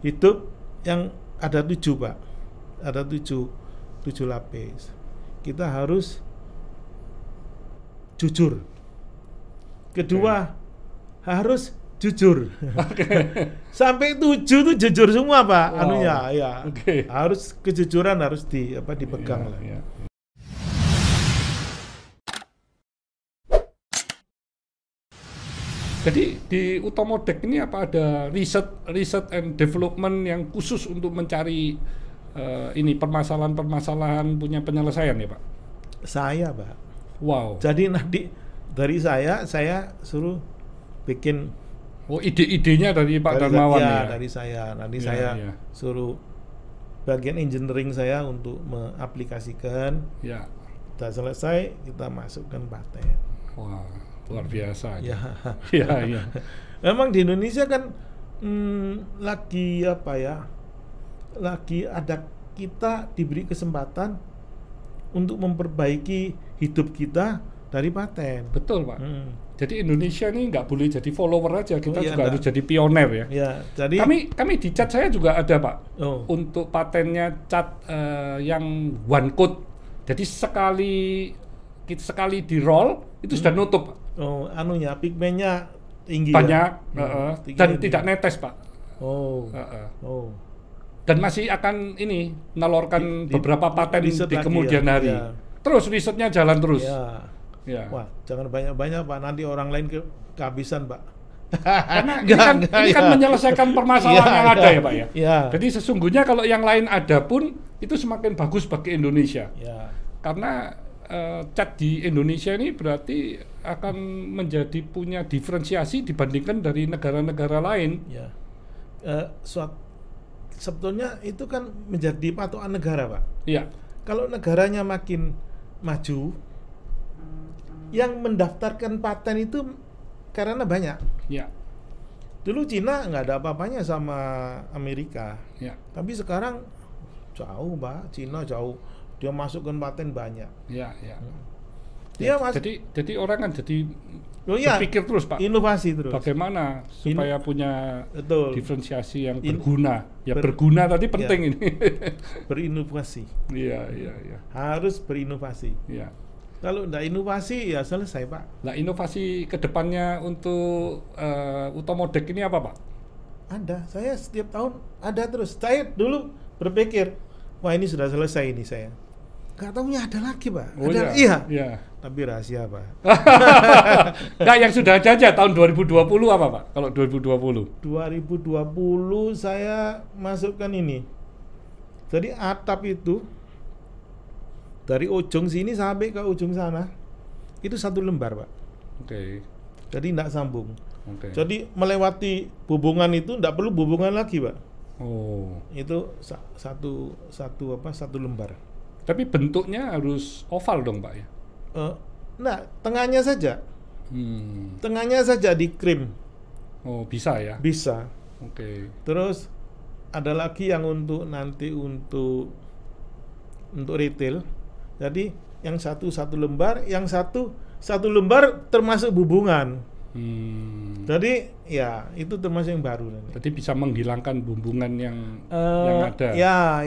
hidup yang ada 7 Pak, ada 7 lapis. Kita harus jujur. Kedua, harus jujur. Sampai 7 tuh jujur semua Pak. Anunya ya. Harus kejujuran harus dipegang lah. Jadi di Utomodek ini apa ada riset and development yang khusus untuk mencari ini permasalahan punya penyelesaian ya Pak? Saya Pak. Wow. Jadi nanti dari saya suruh bikin. Oh, ide-idenya dari Pak Darmawan ya? Dari saya. Nanti saya suruh bagian engineering saya untuk mengaplikasikan. Ya. Sudah selesai, kita masukkan paten. Wah, luar biasa. Ya. Ya. Memang di Indonesia kan lagi ada kita diberi kesempatan untuk memperbaiki hidup kita dari paten. Betul Pak. Jadi Indonesia ini nggak boleh jadi follower aja, kita juga harus jadi pioner ya. Ya, jadi kami di cat saya juga ada Pak. Untuk patennya cat yang one coat. Jadi sekali di roll itu sudah nutup. Anunya pigmennya tinggi banyak ya? Dan tidak netes Pak. Dan masih akan menelurkan beberapa paten di kemudian hari. Ya. Terus risetnya jalan terus. Ya. Wah, jangan banyak-banyak Pak, nanti orang lain kehabisan Pak. Karena ini kan menyelesaikan permasalahan yang ada ya Pak ya. Jadi sesungguhnya kalau yang lain ada pun itu semakin bagus bagi Indonesia. Karena cat di Indonesia ini berarti akan menjadi punya diferensiasi dibandingkan dari negara-negara lain. Sebetulnya itu kan menjadi patokan negara Pak. Iya. Kalau negaranya makin maju, yang mendaftarkan paten itu karena banyak. Ya. Dulu Cina nggak ada apa-apanya sama Amerika. Ya. Tapi sekarang jauh Pak, Cina jauh. Dia masukkan paten banyak. Ya. Jadi orang kan jadi berpikir terus Pak. Inovasi terus. Bagaimana supaya punya diferensiasi yang berguna. Berguna tadi penting ini. Berinovasi. Iya. Harus berinovasi. Iya. Kalau tidak inovasi ya selesai Pak. Nah, inovasi kedepannya untuk Utomodek ini apa Pak? Ada, saya setiap tahun ada terus. Saya dulu berpikir, wah ini sudah selesai ini saya. Gak tahunya ada lagi Pak. Iya. Tapi rahasia Pak. Nah, yang sudah ada aja tahun 2020 apa Pak? Kalau 2020? 2020 saya masukkan ini. Jadi atap itu dari ujung sini sampai ke ujung sana itu 1 lembar Pak. Jadi tidak sambung. Jadi melewati bubungan itu tidak perlu bubungan lagi Pak. Itu satu lembar. Tapi bentuknya harus oval dong Pak ya? Nah, tengahnya saja. Tengahnya saja di krim. Oh, bisa ya? Bisa. Terus ada lagi yang nanti untuk retail. Jadi yang satu lembar, yang satu lembar termasuk bubungan. Jadi ya itu termasuk yang baru. Jadi bisa menghilangkan bubungan yang ada. Ya,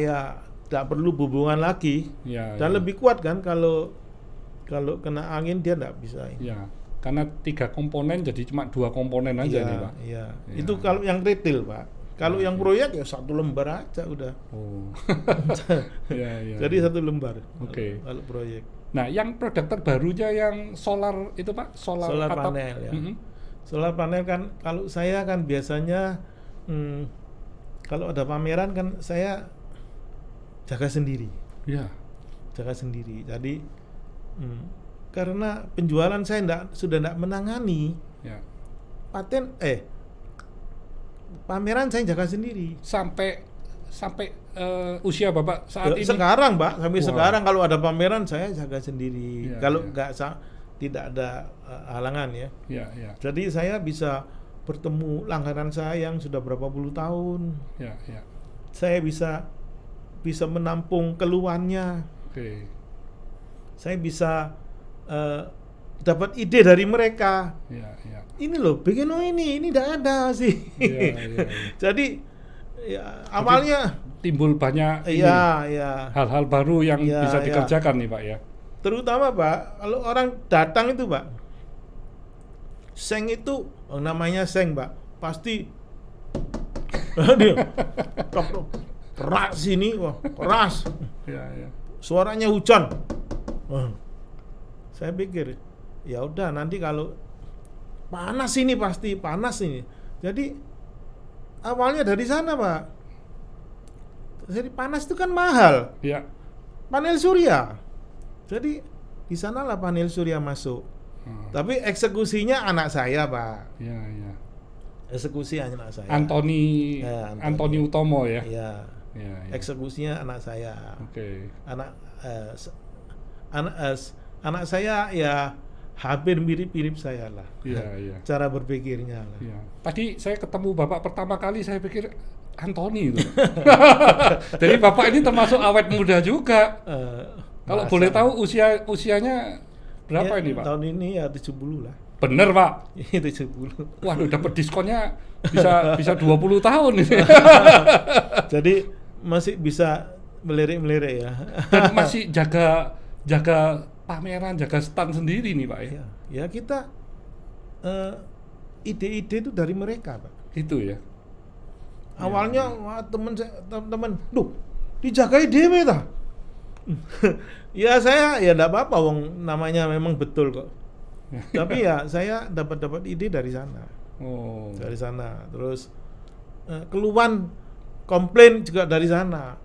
tidak perlu bubungan lagi. Dan lebih kuat kan kalau kena angin dia tidak bisa. Ya, karena 3 komponen jadi cuma 2 komponen aja nih Pak. Iya. Itu kalau yang retail Pak. Kalau yang proyek ya 1 lembar aja udah. Jadi 1 lembar. Kalau proyek. Nah, yang produk terbarunya yang solar itu Pak, solar panel ya. Solar panel kan kalau saya kan biasanya kalau ada pameran kan saya jaga sendiri. Iya. Jaga sendiri. Jadi karena penjualan saya sudah tidak menangani. Paten pameran saya jaga sendiri sampai usia Bapak saat ini. Sekarang Pak, sampai sekarang kalau ada pameran saya jaga sendiri. Kalau tidak ada halangan ya. Jadi saya bisa bertemu langganan saya yang sudah berapa puluh tahun. Saya bisa menampung keluhannya. Saya bisa dapat ide dari mereka. Ini loh, bikin ini tidak ada sih. Jadi Ya, awalnya timbul banyak hal-hal baru yang bisa dikerjakan nih Pak ya. Terutama Pak, kalau orang datang itu Pak, seng itu namanya seng Pak, pasti dia keras sini, wah keras. Suaranya hujan. Saya pikir ya udah nanti kalau panas ini pasti panas ini. Jadi awalnya dari sana Pak. Jadi panas itu kan mahal. Ya. Panel surya. Jadi di sanalah panel surya masuk. Tapi eksekusinya anak saya Pak. Iya. Eksekusi anak saya. Antoni Utomo ya. Iya. Eksekusinya anak saya. Oke. Anak saya ya hampir mirip-mirip saya lah. Iya. Cara berpikirnya lah. Iya. Tadi saya ketemu Bapak pertama kali saya pikir Antoni itu. Jadi Bapak ini termasuk awet muda juga. Kalau boleh tahu usianya berapa ini Pak? Tahun ini ya 70 lah. Bener Pak? 70. Waduh, dapat diskonnya bisa 20 tahun ini. Jadi masih bisa melirik-melirik ya. Dan masih jaga pameran, jaga stand sendiri nih Pak ya. Ya kita ide-ide itu dari mereka Pak. Itu ya. Awalnya teman-teman, duh, dijagai dewe ta. Ya saya ya enggak apa-apa wong namanya memang betul kok. Tapi ya saya dapat ide dari sana. Dari sana. Terus keluhan komplain juga dari sana.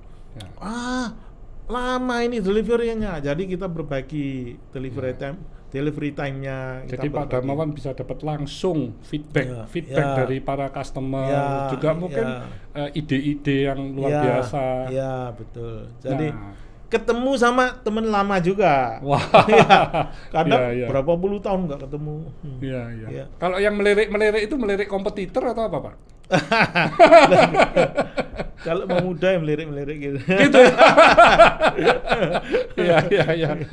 Lama ini delivery-nya. Jadi kita berbagi delivery time-nya. Jadi Pak Darmawan bisa dapat langsung feedback dari para customer, juga mungkin ide-ide yang luar biasa. Iya, betul. Jadi ketemu sama teman lama juga. Wah. Karena berapa puluh tahun nggak ketemu. Iya. Kalau yang melirik itu melirik kompetitor atau apa Pak? Kalau pemuda yang melirik gitu. Iya.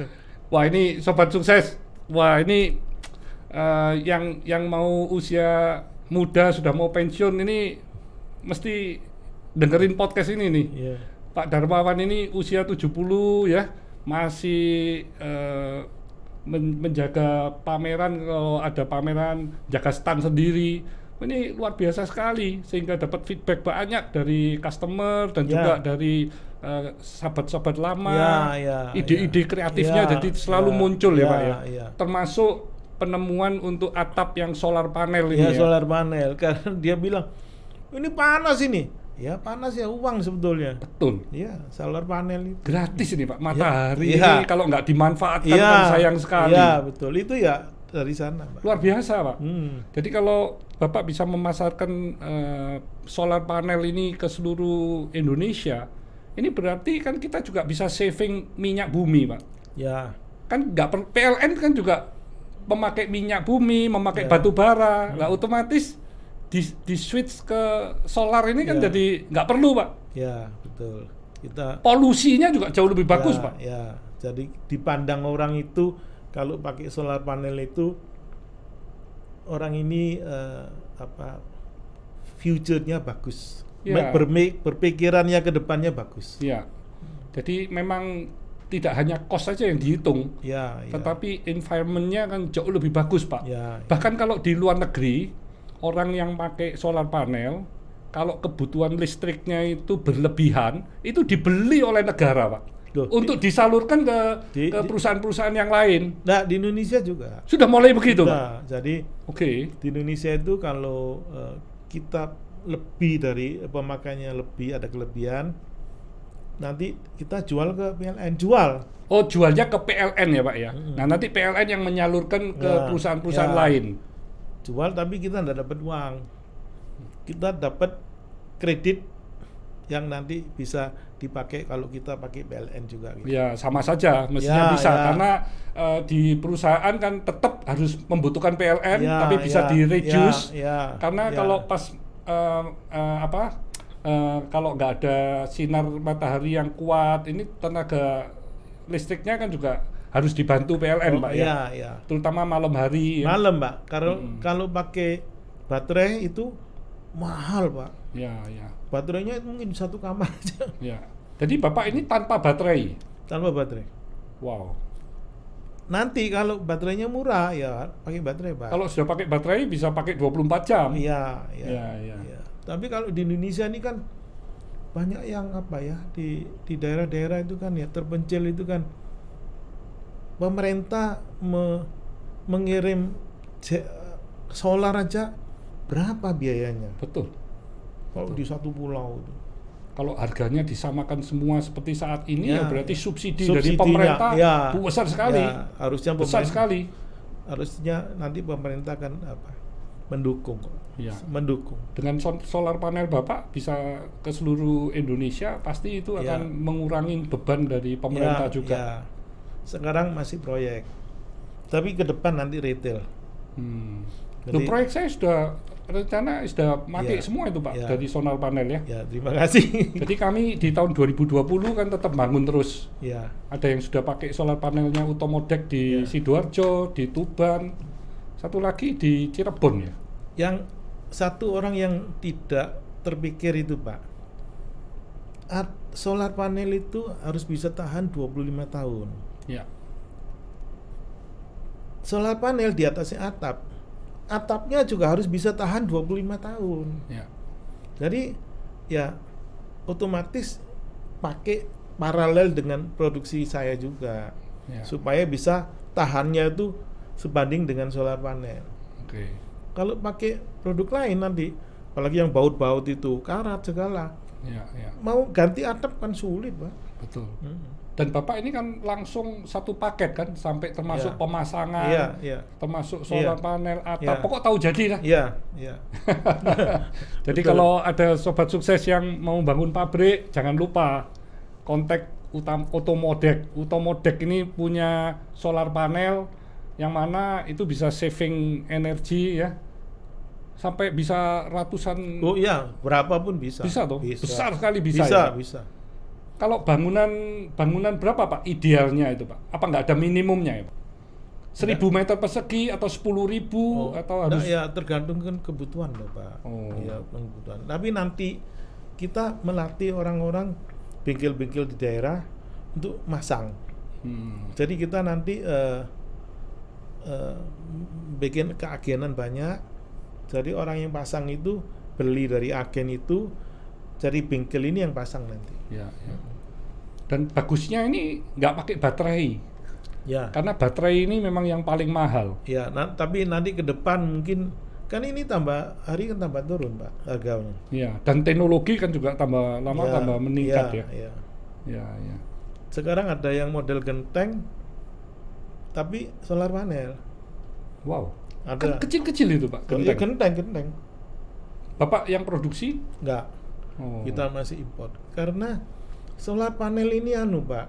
Wah ini sobat sukses. Wah ini yang mau usia muda sudah mau pensiun ini mesti dengerin podcast ini nih. Pak Darmawan ini usia 70 ya, masih menjaga pameran, kalau ada pameran jaga stand sendiri. Ini luar biasa sekali, sehingga dapat feedback banyak dari customer dan juga dari sahabat-sahabat lama. Ide-ide kreatifnya jadi selalu muncul ya Pak ya. Termasuk penemuan untuk atap yang solar panel ini. Solar panel, karena dia bilang ini panas ini. Ya panas ya, uang sebetulnya. Betul. Iya, solar panel itu gratis ini Pak, matahari ini kalau nggak dimanfaatkan kan sayang sekali. Iya betul, itu ya dari sana Pak. Luar biasa Pak. Jadi kalau Bapak bisa memasarkan solar panel ini ke seluruh Indonesia, ini berarti kan kita juga bisa saving minyak bumi Pak. Ya. Kan nggak PLN kan juga memakai minyak bumi, memakai batu bara, lah otomatis di switch ke solar ini kan jadi nggak perlu Pak. Ya betul. Kita polusinya juga jauh lebih bagus Pak. Ya, jadi dipandang orang itu kalau pakai solar panel itu orang ini future-nya bagus. Berpikirannya ke depannya bagus. Ya. Jadi memang tidak hanya cost saja yang dihitung, tetapi environment-nya kan jauh lebih bagus Pak. Bahkan kalau di luar negeri orang yang pakai solar panel, kalau kebutuhan listriknya itu berlebihan, itu dibeli oleh negara Pak. Untuk disalurkan ke perusahaan-perusahaan yang lain. Nah, di Indonesia juga sudah mulai begitu Pak. Jadi di Indonesia itu kalau kita lebih dari pemakaiannya lebih, ada kelebihan, nanti kita jual ke PLN. Oh, jualnya ke PLN ya Pak ya. Nah, nanti PLN yang menyalurkan ke perusahaan-perusahaan lain. Jual tapi kita tidak dapat uang, kita dapat kredit yang nanti bisa dipakai kalau kita pakai PLN juga gitu. Ya sama saja mestinya bisa karena di perusahaan kan tetap harus membutuhkan PLN tapi bisa di-reduce karena kalau pas kalau nggak ada sinar matahari yang kuat, ini tenaga listriknya kan juga harus dibantu PLN Pak ya. Terutama malam hari. Malam Pak. Kalau pakai baterai itu mahal Pak. Ya, ya. Baterainya itu mungkin satu kamar aja. Ya. Jadi Bapak ini tanpa baterai? Tanpa baterai. Wow. Nanti kalau baterainya murah ya pakai baterai, Pak. Kalau sudah pakai baterai bisa pakai 24 jam. Iya, iya. Ya, ya. Ya. Tapi kalau di Indonesia ini kan banyak yang apa ya, di daerah-daerah itu kan ya terpencil itu kan pemerintah mengirim solar aja berapa biayanya? Betul. Kalau di satu pulau itu. Kalau harganya disamakan semua seperti saat ini ya berarti subsidi dari subsidinya, pemerintah ya, besar sekali. Ya, harusnya besar sekali. Harusnya nanti pemerintah kan mendukung. Ya. Mendukung. Dengan solar panel Bapak bisa ke seluruh Indonesia, pasti itu akan mengurangi beban dari pemerintah juga. Ya. Sekarang masih proyek. Tapi ke depan nanti retail. Jadi, proyek saya sudah pakai semua itu Pak dari solar panel ya. Ya, terima kasih. Jadi kami di tahun 2020 kan tetap bangun terus. Ya. Ada yang sudah pakai solar panelnya Utomodek di Sidoarjo, di Tuban, satu lagi di Cirebon ya. Yang satu orang yang tidak terpikir itu Pak, solar panel itu harus bisa tahan 25 tahun. Ya. Solar panel di atasnya atapnya juga harus bisa tahan 25 tahun. Ya. Jadi ya otomatis pakai paralel dengan produksi saya juga, supaya bisa tahannya itu sebanding dengan solar panel. Oke. Kalau pakai produk lain nanti, apalagi yang baut-baut itu karat segala, mau ganti atap kan sulit, Pak. Betul. Dan Bapak ini kan langsung satu paket kan, sampai termasuk pemasangan, termasuk solar panel, atap, pokok tahu jadi lah. Iya. Jadi kalau ada sobat sukses yang mau bangun pabrik, jangan lupa kontak Utomodek. Utomodek ini punya solar panel yang mana itu bisa saving energi ya, sampai bisa ratusan. Oh iya, berapapun bisa. Bisa toh? Bisa. Besar sekali bisa. Bisa. Kalau bangunan berapa Pak idealnya itu Pak? Apa nggak ada minimumnya ya Pak? 1.000 meter persegi atau 10.000 atau harus? Ya tergantung kan kebutuhan loh Pak. Ya kebutuhan. Tapi nanti kita melatih orang-orang bengkel-bengkel di daerah untuk masang. Jadi kita nanti bikin keagenan banyak. Jadi orang yang pasang itu beli dari agen itu, cari bengkel ini yang pasang nanti. Ya. Dan bagusnya ini nggak pakai baterai. Ya. Karena baterai ini memang yang paling mahal. Ya, tapi nanti ke depan mungkin kan ini tambah hari kan tambah turun Pak harganya. Ya. Dan teknologi kan juga tambah lama tambah meningkat ya. Ya. Sekarang ada yang model genteng, tapi solar panel. Wow. Ada. Kecil-kecil itu Pak. Genteng. Bapak yang produksi? Enggak. Kita masih import. Karena solar panel ini Pak,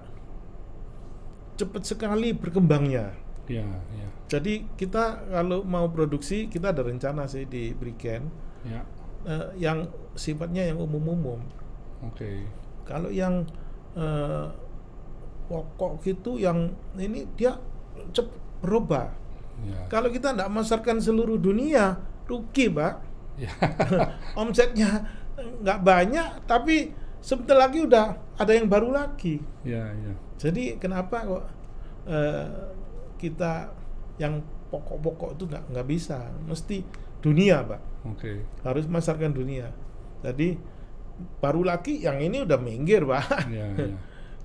cepat sekali berkembangnya. Ya. Jadi kita kalau mau produksi, kita ada rencana sih di Briken. Ya. Yang sifatnya yang umum-umum. Oke. Kalau yang pokok gitu, yang ini dia cepat berubah. Ya. Kalau kita tidak memasarkan seluruh dunia, rugi Pak. Ya. Omsetnya nggak banyak, tapi sebentar lagi udah ada yang baru lagi. Ya. Jadi kenapa kok kita yang pokok-pokok itu nggak bisa, mesti dunia Pak. Oke. Harus masarkan dunia. Jadi baru lagi yang ini udah minggir Pak. Ya.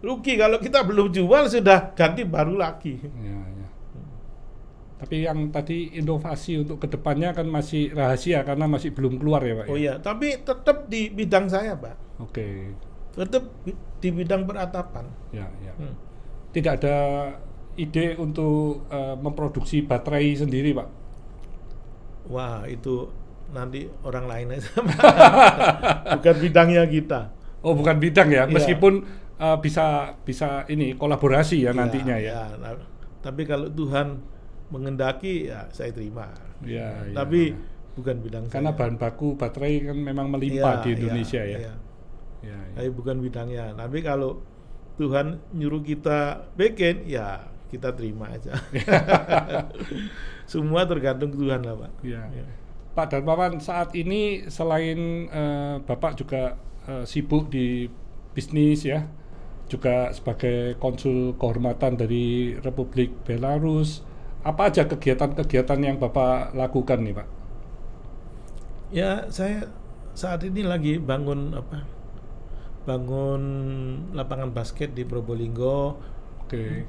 Rugi kalau kita belum jual sudah ganti baru lagi. Ya. Tapi yang tadi inovasi untuk kedepannya kan masih rahasia karena masih belum keluar ya Pak? Oh iya, tapi tetap di bidang saya Pak. Oke. Tetap di bidang peratapan. Ya. Tidak ada ide untuk memproduksi baterai sendiri Pak? Wah, itu nanti orang lain aja. Bukan bidangnya kita. Oh, bukan bidang ya, meskipun bisa ini kolaborasi ya nantinya ya. Tapi kalau Tuhan mengendaki ya saya terima. Tapi bukan bidang karena saya. Bahan baku baterai kan memang melimpah di Indonesia ya. Tapi bukan bidangnya. Tapi kalau Tuhan nyuruh kita bikin, ya kita terima aja. Semua tergantung Tuhan lah Pak. Pak Darmawan, saat ini selain Bapak juga sibuk di bisnis ya, juga sebagai konsul kehormatan dari Republik Belarus, apa aja kegiatan-kegiatan yang Bapak lakukan nih Pak? Ya, saya saat ini lagi bangun lapangan basket di Probolinggo. Oke.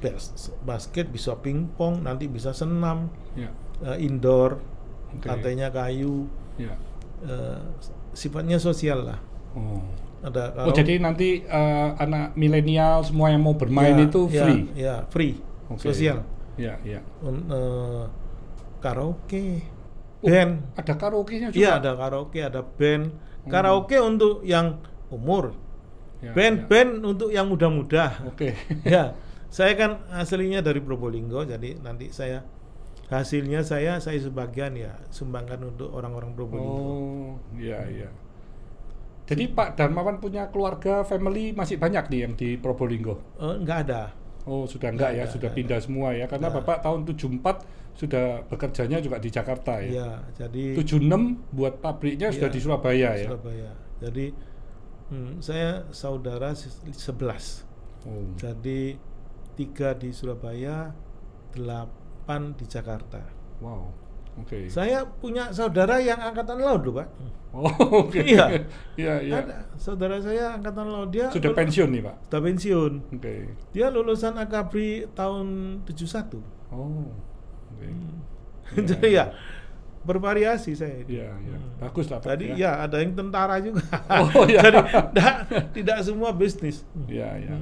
Basket bisa pingpong, nanti bisa senam, indoor, lantainya kayu, sifatnya sosial lah. Jadi nanti anak milenial semua yang mau bermain itu free? Free, sosial. Karaoke, band. Ada karaoke-nya juga? Iya, ada karaoke, ada band. Karaoke untuk yang umur, band untuk yang muda-muda. Ya, saya kan aslinya dari Probolinggo, jadi nanti hasilnya saya sebagian ya sumbangkan untuk orang-orang Probolinggo. Iya. Jadi Pak Darmawan punya keluarga, family masih banyak nih yang di Probolinggo? Enggak ada. Oh, sudah enggak ya, sudah pindah semua ya, karena Bapak tahun 74 sudah bekerjanya juga di Jakarta ya. Iya, jadi 76 buat pabriknya sudah di Surabaya ya. Surabaya. Jadi saya saudara 11. Jadi 3 di Surabaya, 8 di Jakarta. Wow. Oke. Saya punya saudara yang angkatan laut loh, Pak. Oh, oke. Iya. Iya. Ada saudara saya angkatan laut, dia sudah pensiun nih, Pak. Sudah pensiun. Oke. Dia lulusan Akabri tahun 71. Oh. Oke. Jadi ya bervariasi saya. Iya. Bagus lah, Pak. Tadi ya ada yang tentara juga. Oh, iya. Jadi tidak semua bisnis. Iya.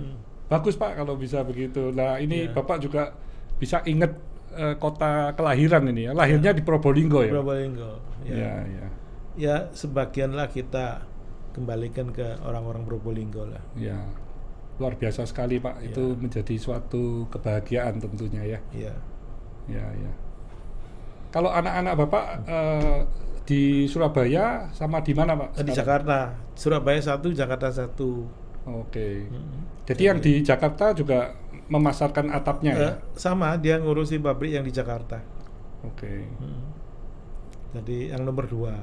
Bagus, Pak, kalau bisa begitu. Nah, ini Bapak juga bisa ingat kota kelahiran ini ya. Lahirnya di Probolinggo ya. Probolinggo. Ya, sebagian lah kita kembalikan ke orang-orang Probolinggo lah. Ya. Luar biasa sekali, Pak. Itu menjadi suatu kebahagiaan tentunya ya. Iya. Ya. Kalau anak-anak Bapak di Surabaya sama di mana, Pak? Di Jakarta. Surabaya 1, Jakarta 1. Oke. Jadi yang di Jakarta juga memasarkan atapnya ya? Sama, dia ngurusi pabrik yang di Jakarta. Oke. Jadi yang nomor 2.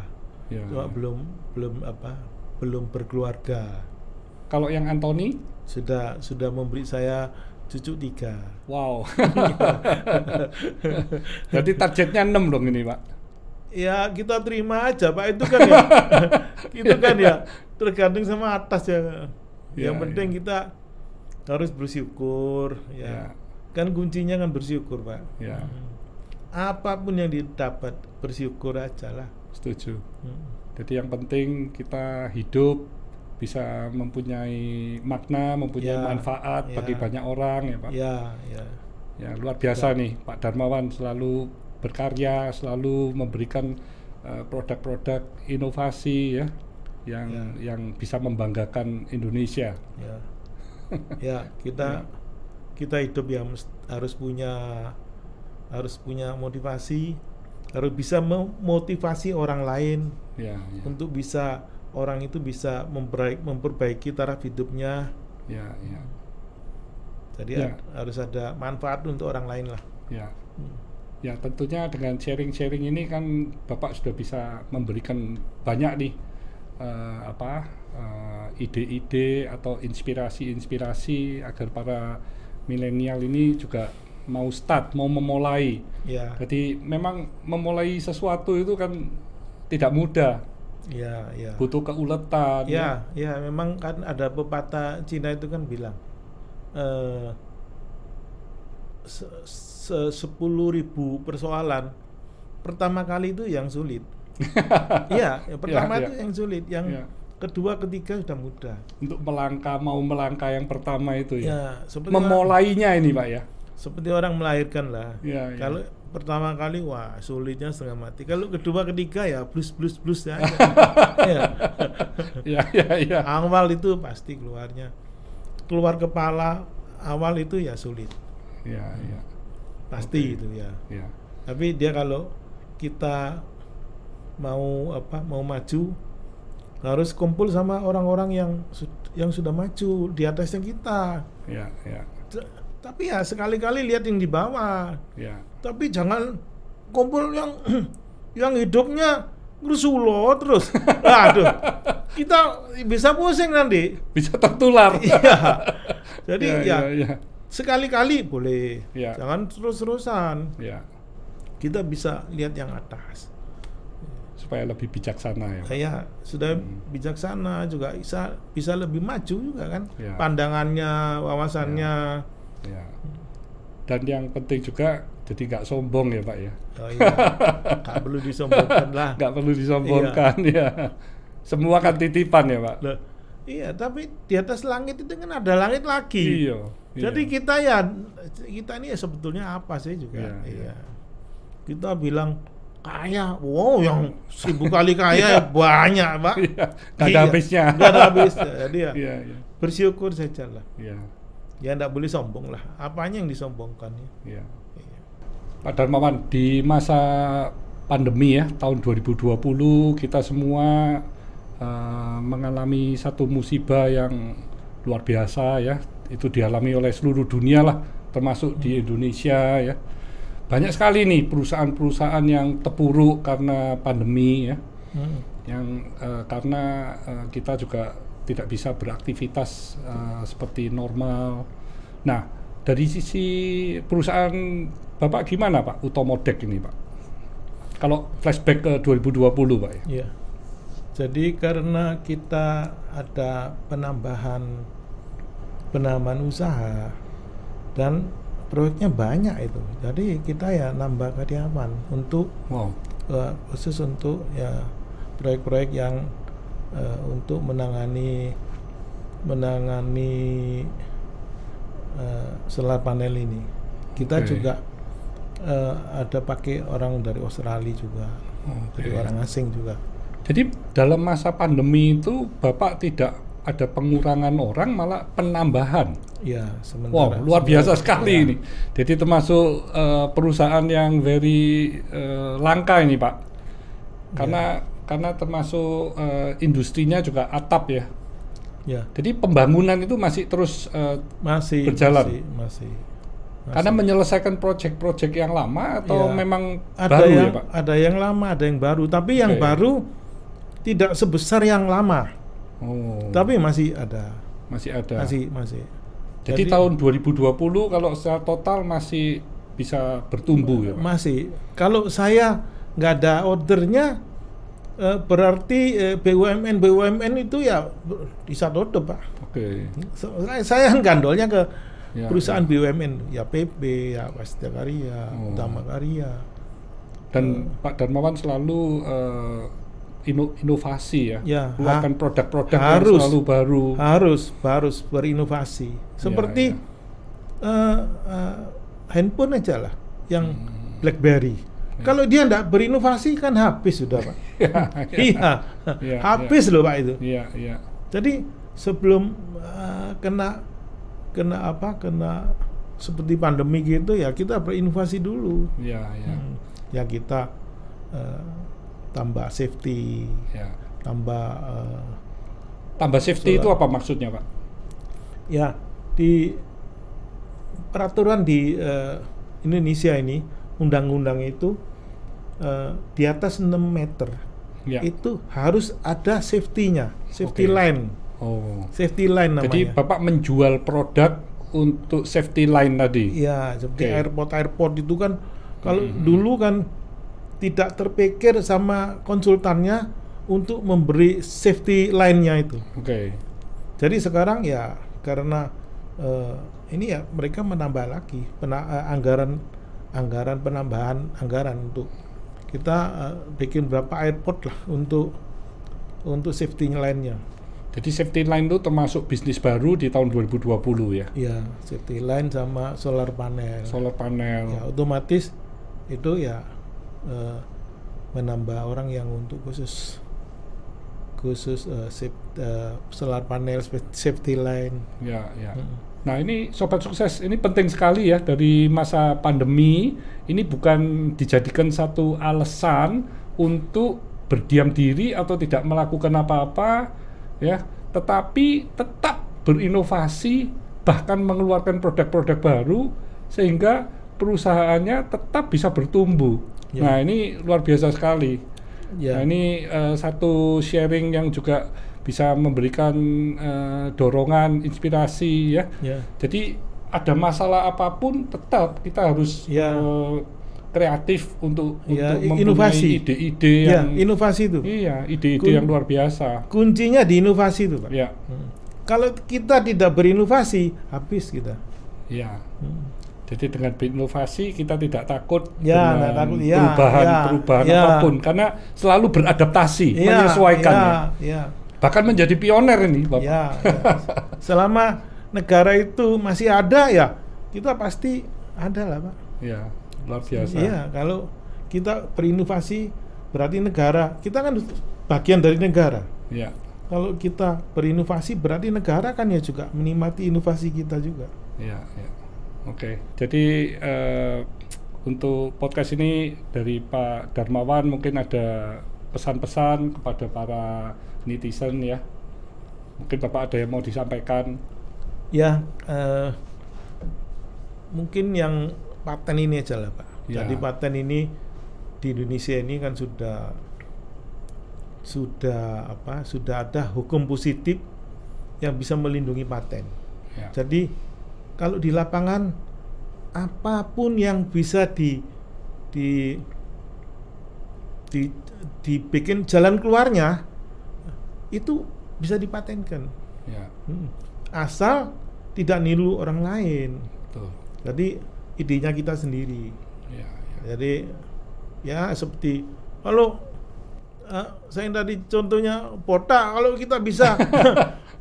Cuma belum berkeluarga. Kalau yang Anthony sudah memberi saya cucu 3. Wow. Jadi targetnya 6 dong ini, Pak. Ya kita terima aja, Pak. Itu kan ya tergantung sama atas ya. Yang penting kita harus bersyukur ya. Kan kuncinya kan bersyukur, Pak. Ya. Apapun yang didapat bersyukur aja lah. Setuju. Jadi yang penting kita hidup bisa mempunyai makna, mempunyai manfaat bagi banyak orang ya, Pak. Ya, luar biasa nih Pak Darmawan, selalu berkarya, selalu memberikan produk-produk inovasi ya yang bisa membanggakan Indonesia. Ya, kita hidup ya harus punya motivasi, harus bisa memotivasi orang lain untuk orang itu bisa memperbaiki taraf hidupnya. Jadi harus ada manfaat untuk orang lain lah. Ya, tentunya dengan sharing-sharing ini kan Bapak sudah bisa memberikan banyak nih ide-ide atau inspirasi-inspirasi agar para milenial ini juga mau memulai. Jadi memang memulai sesuatu itu kan tidak mudah. Butuh keuletan. Ya, memang kan ada pepatah Cina itu kan bilang 10.000 persoalan pertama kali itu yang sulit. Pertama itu yang sulit, yang kedua, ketiga sudah mudah. Untuk mau melangkah yang pertama itu memulainya ini, Pak ya. Seperti orang melahirkan lah. Kalau pertama kali sulitnya setengah mati. Kalau kedua, ketiga ya plus aja. Awal itu pasti keluar kepala awal itu ya sulit. Pasti itu ya. Tapi dia kalau kita mau maju harus kumpul sama orang-orang yang sudah maju di atasnya kita. Tapi ya sekali-kali lihat yang di bawah. Tapi jangan kumpul yang hidupnya ngerusulo terus. Aduh, kita bisa pusing nanti. Bisa tertular. Iya. Jadi sekali-kali boleh, jangan terus-terusan. Kita bisa lihat yang atas. Supaya lebih bijaksana ya. Iya, sudah bijaksana juga bisa lebih maju juga kan. Pandangannya, wawasannya. Dan yang penting juga jadi nggak sombong ya Pak ya. Oh iya, nggak perlu disombongkan lah. Nggak perlu disombongkan ya. Semua kan titipan ya Pak. Loh, iya, tapi di atas langit itu kan ada langit lagi. Iya. Jadi kita ini ya sebetulnya apa sih juga. Iya. Kita bilang kaya, wow, yang 1000 kali kaya banyak Pak. Nggak ada habisnya. Nggak ada habis. Jadi bersyukur saja lah. Ya nggak boleh sombong lah. Apanya yang disombongkan ya. Pak Darmawan, di masa pandemi ya, tahun 2020 kita semua mengalami satu musibah yang luar biasa ya. Itu dialami oleh seluruh dunia lah, termasuk di Indonesia ya. Banyak sekali nih perusahaan-perusahaan yang terpuruk karena pandemi ya. Yang karena kita juga tidak bisa beraktivitas seperti normal. Nah, dari sisi perusahaan Bapak gimana Pak, Utomodek ini Pak? Kalau flashback ke 2020 Pak ya? Iya. Jadi karena kita ada penambahan usaha dan proyeknya banyak itu. Jadi kita ya nambah karyawan untuk khusus untuk ya proyek-proyek yang untuk menangani solar panel ini. Kita juga ada pakai orang dari Australia juga, dari orang asing juga. Jadi dalam masa pandemi itu Bapak tidak ada pengurangan orang, malah penambahan. Ya, sementara. Wow, luar biasa sekali ini. Jadi termasuk perusahaan yang very langka ini Pak. Karena termasuk industrinya juga atap ya. Jadi pembangunan itu masih terus berjalan. Masih. Karena menyelesaikan proyek-proyek yang lama atau memang baru ya Pak? Ada yang lama, ada yang baru. Tapi yang baru tidak sebesar yang lama. Tapi masih ada. Masih ada. Masih. Jadi tahun 2020 kalau secara total masih bisa bertumbuh ya Pak? Masih. Kalau saya nggak ada ordernya, berarti BUMN itu ya bisa tutup Pak. Saya gandolnya ke perusahaan BUMN, ya PB, ya Wasta Karya, Utama Karya. Dan Pak Darmawan selalu inovasi ya, keluarkan produk-produk yang selalu baru. Harus berinovasi. Seperti handphone aja lah, yang BlackBerry. Kalau dia tidak berinovasi kan habis sudah Pak. Habis loh Pak itu. Jadi sebelum kena seperti pandemi gitu ya, kita berinovasi dulu. Ya kita tambah safety, tambah safety itu apa maksudnya Pak? Ya, di peraturan di Indonesia ini, undang-undang itu di atas 6 meter itu harus ada safety-nya, safety line. Safety line namanya. Jadi Bapak menjual produk untuk safety line tadi? Iya, seperti airport itu kan kalau dulu kan tidak terpikir sama konsultannya untuk memberi safety line-nya itu. Jadi sekarang ya karena ini ya mereka menambah lagi anggaran penambahan anggaran untuk kita bikin berapa airport lah untuk safety line-nya. Jadi safety line itu termasuk bisnis baru di tahun 2020 ya? Iya, safety line sama solar panel. Ya, otomatis itu ya menambah orang yang untuk khusus solar panel, safety line. Nah ini Sobat Sukses, ini penting sekali ya dari masa pandemi. Ini bukan dijadikan satu alasan untuk berdiam diri atau tidak melakukan apa-apa ya, tetapi tetap berinovasi, bahkan mengeluarkan produk-produk baru sehingga perusahaannya tetap bisa bertumbuh. Nah ini luar biasa sekali. Nah, ini satu sharing yang juga bisa memberikan dorongan, inspirasi ya. Jadi ada masalah apapun tetap kita harus kreatif untuk inovasi, ide-ide yang inovasi itu. Iya, ide-ide yang luar biasa. Kuncinya di inovasi itu, Pak. Ya. Kalau kita tidak berinovasi, habis kita. Ya. Jadi dengan berinovasi kita tidak takut dengan perubahan apapun, karena selalu beradaptasi, menyesuaikannya. Bahkan menjadi pioner ini, Bapak. Selama negara itu masih ada ya, kita pasti ada lah, Pak. Ya. Luar biasa. Iya, kalau kita berinovasi berarti negara, kita kan bagian dari negara. Iya. Kalau kita berinovasi berarti negara kan ya juga menikmati inovasi kita juga. Iya, iya. Oke. Jadi untuk podcast ini dari Pak Darmawan mungkin ada pesan-pesan kepada para netizen ya. Mungkin Bapak ada yang mau disampaikan. Ya, mungkin yang paten ini aja lah, Pak. Jadi paten ini di Indonesia ini kan sudah ada hukum positif yang bisa melindungi paten. Jadi kalau di lapangan apapun yang bisa dibikin jalan keluarnya itu bisa dipatenkan. Asal tidak niru orang lain. Betul. Jadi idenya kita sendiri. Jadi ya seperti kalau saya tadi contohnya botak, kalau kita bisa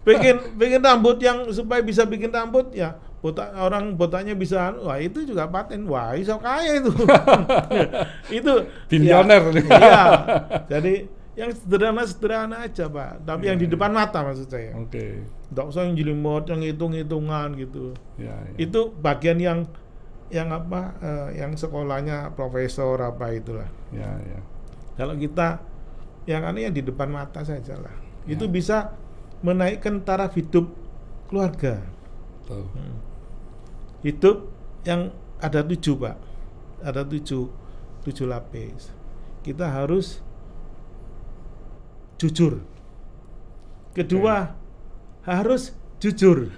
bikin rambut yang supaya bisa bikin rambut ya botaknya bisa, wah itu juga paten, wah iso kaya itu. Itu bilioner. Iya. Jadi yang sederhana aja, Pak, tapi yang di depan mata maksud saya. Oke. Nggak usah yang jelimet, yang hitung-hitungan gitu. Ya. Itu bagian yang sekolahnya profesor apa itulah. Ya. Kalau kita yang aneh yang di depan mata saja lah. Itu bisa menaikkan taraf hidup keluarga. Hidup yang ada 7, Pak. Ada 7 lapis. Kita harus jujur. Kedua, harus jujur.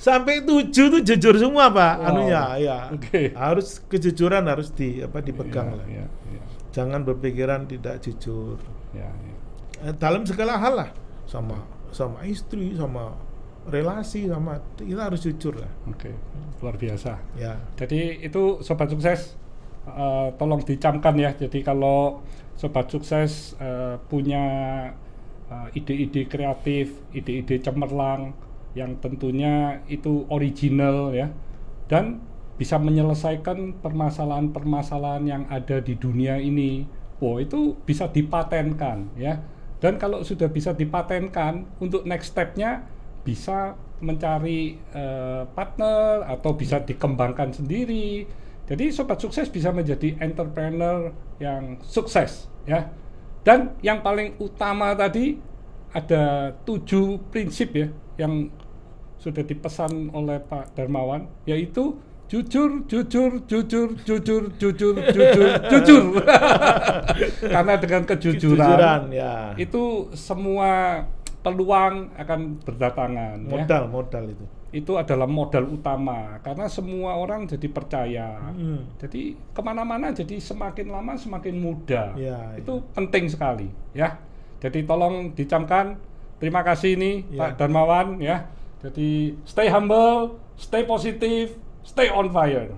Sampai 7 tuh jujur semua, Pak. Harus kejujuran harus dipegang lah. Jangan berpikiran tidak jujur. Dalam segala hal lah, sama istri, sama relasi, sama kita harus jujur lah. Luar biasa. Jadi itu Sobat Sukses, tolong dicamkan ya. Jadi kalau Sobat Sukses punya ide-ide kreatif, ide-ide cemerlang yang tentunya itu original ya, dan bisa menyelesaikan permasalahan-permasalahan yang ada di dunia ini. Itu bisa dipatenkan ya. Dan kalau sudah bisa dipatenkan, untuk next step-nya bisa mencari partner atau bisa dikembangkan sendiri. Jadi Sobat Sukses bisa menjadi entrepreneur yang sukses ya. Dan yang paling utama tadi ada 7 prinsip ya yang sudah dipesan oleh Pak Darmawan, yaitu jujur. Karena dengan kejujuran itu semua peluang akan berdatangan. Modal itu adalah modal utama, karena semua orang jadi percaya. Jadi kemana-mana jadi semakin lama semakin mudah. Itu penting sekali ya. Jadi tolong dicamkan. Terima kasih nih Pak Darmawan ya. Jadi stay humble, stay positive, stay on fire.